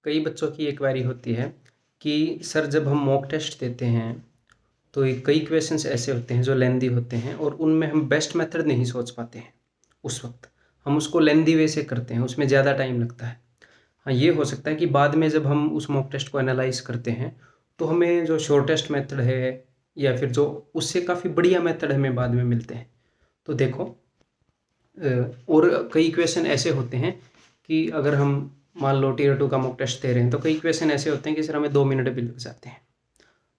कई बच्चों की एक क्वेरी होती है कि सर जब हम मॉक टेस्ट देते हैं तो कई क्वेश्चंस ऐसे होते हैं जो लेंदी होते हैं और उनमें हम बेस्ट मेथड नहीं सोच पाते हैं। उस वक्त हम उसको लेंदी वे से करते हैं, उसमें ज़्यादा टाइम लगता है। हाँ, ये हो सकता है कि बाद में जब हम उस मॉक टेस्ट को एनालाइज करते हैं तो हमें जो शॉर्टेस्ट मेथड है या फिर जो उससे काफ़ी बढ़िया मेथड हमें बाद में मिलते हैं। तो देखो, और कई क्वेश्चन ऐसे होते हैं कि अगर हम मान लो टीयर 2 का मॉक टेस्ट दे रहे हैं तो कई क्वेश्चन ऐसे होते हैं कि सर हमें 2 मिनट भी लग जाते हैं।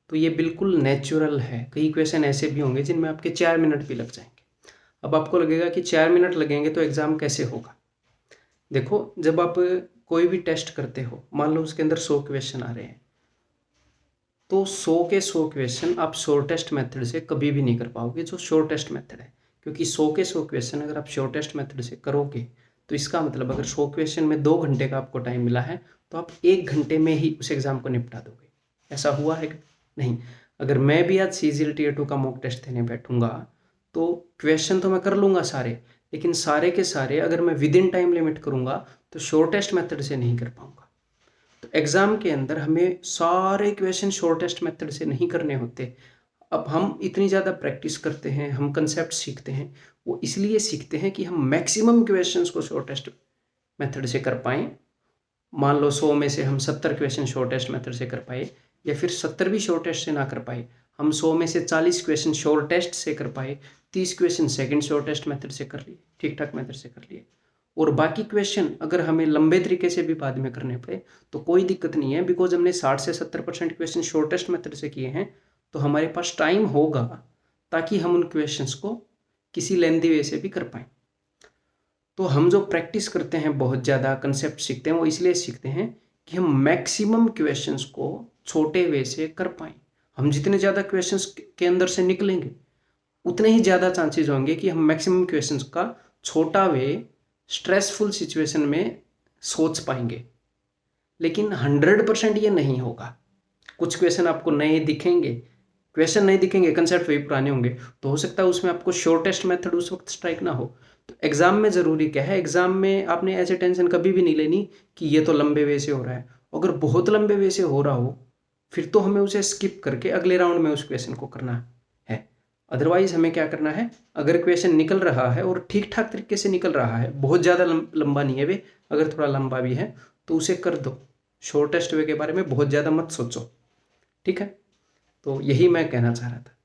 तो ये बिल्कुल नेचुरल है। कई क्वेश्चन ऐसे भी होंगे जिनमें आपके 4 मिनट भी लग जाएंगे। अब आपको लगेगा कि 4 मिनट लगेंगे तो एग्ज़ाम कैसे होगा। देखो, जब आप कोई भी टेस्ट करते हो, मान लो उसके अंदर 100 क्वेश्चन आ रहे हैं, तो 100 के 100 क्वेश्चन आप शॉर्टेस्ट मेथड से कभी भी नहीं कर पाओगे, जो शॉर्टेस्ट मेथड है। क्योंकि 100 के 100 क्वेश्चन अगर आप शॉर्टेस्ट मेथड से करोगे तो इसका मतलब अगर 100 क्वेश्चन में 2 घंटे का आपको टाइम मिला है तो आप 1 घंटे में ही उस एग्ज़ाम को निपटा दोगे। ऐसा हुआ है नहीं? अगर मैं भी आज CGL Tier 2 का मॉक टेस्ट देने बैठूंगा तो क्वेश्चन तो मैं कर लूँगा सारे, लेकिन सारे के सारे अगर मैं विद इन टाइम लिमिट करूँगा तो शॉर्टेस्ट मेथड से नहीं कर पाऊँगा। तो एग्ज़ाम के अंदर हमें सारे क्वेश्चन शॉर्टेस्ट मेथड से नहीं करने होते। अब हम इतनी ज़्यादा प्रैक्टिस करते हैं, हम कंसेप्ट सीखते हैं, वो इसलिए सीखते हैं कि हम मैक्सिमम क्वेश्चंस को शॉर्टेस्ट मेथड से कर पाएँ। मान लो 100 में से हम 70 क्वेश्चन शॉर्टेस्ट मेथड से कर पाए, या फिर 70 भी शॉर्टेस्ट से ना कर पाए, हम 100 में से 40 क्वेश्चन शॉर्टेस्ट से कर पाए, 30 क्वेश्चन सेकंड शॉर्टेस्ट मेथड से कर लिए, ठीक ठाक मेथड से कर लिए, और बाकी क्वेश्चन अगर हमें लंबे तरीके से भी बाद में करने पड़े तो कोई दिक्कत नहीं है, बिकॉज हमने 60 से 70% क्वेश्चन शॉर्टेस्ट मेथड से किए हैं तो हमारे पास टाइम होगा ताकि हम उन क्वेश्चंस को किसी लेंदी वे से भी कर पाएँ। तो हम जो प्रैक्टिस करते हैं, बहुत ज़्यादा कंसेप्ट सीखते हैं, वो इसलिए सीखते हैं कि हम मैक्सिमम क्वेश्चंस को छोटे वे से कर पाएँ। हम जितने ज़्यादा क्वेश्चंस के अंदर से निकलेंगे उतने ही ज़्यादा चांसेस होंगे कि हम मैक्सिमम क्वेश्चंस का छोटा वे स्ट्रेसफुल सिचुएशन में सोच पाएंगे। लेकिन 100% ये नहीं होगा। कुछ क्वेश्चन आपको नए दिखेंगे, क्वेश्चन नहीं दिखेंगे, कंसेप्ट वही पुराने होंगे, तो हो सकता है उसमें आपको शॉर्टेस्ट मेथड उस वक्त स्ट्राइक ना हो। तो एग्ज़ाम में ज़रूरी क्या है, एग्ज़ाम में आपने ऐसे टेंशन कभी भी नहीं लेनी कि ये तो लंबे वे से हो रहा है। अगर बहुत लंबे वे से हो रहा हो फिर तो हमें उसे स्किप करके अगले राउंड में उस क्वेश्चन को करना है। अदरवाइज हमें क्या करना है, अगर क्वेश्चन निकल रहा है और ठीक ठाक तरीके से निकल रहा है, बहुत ज़्यादा लंबा नहीं है वे, अगर थोड़ा लंबा भी है तो उसे कर दो। शॉर्टेस्ट वे के बारे में बहुत ज़्यादा मत सोचो, ठीक है। तो यही मैं कहना चाह रहा था।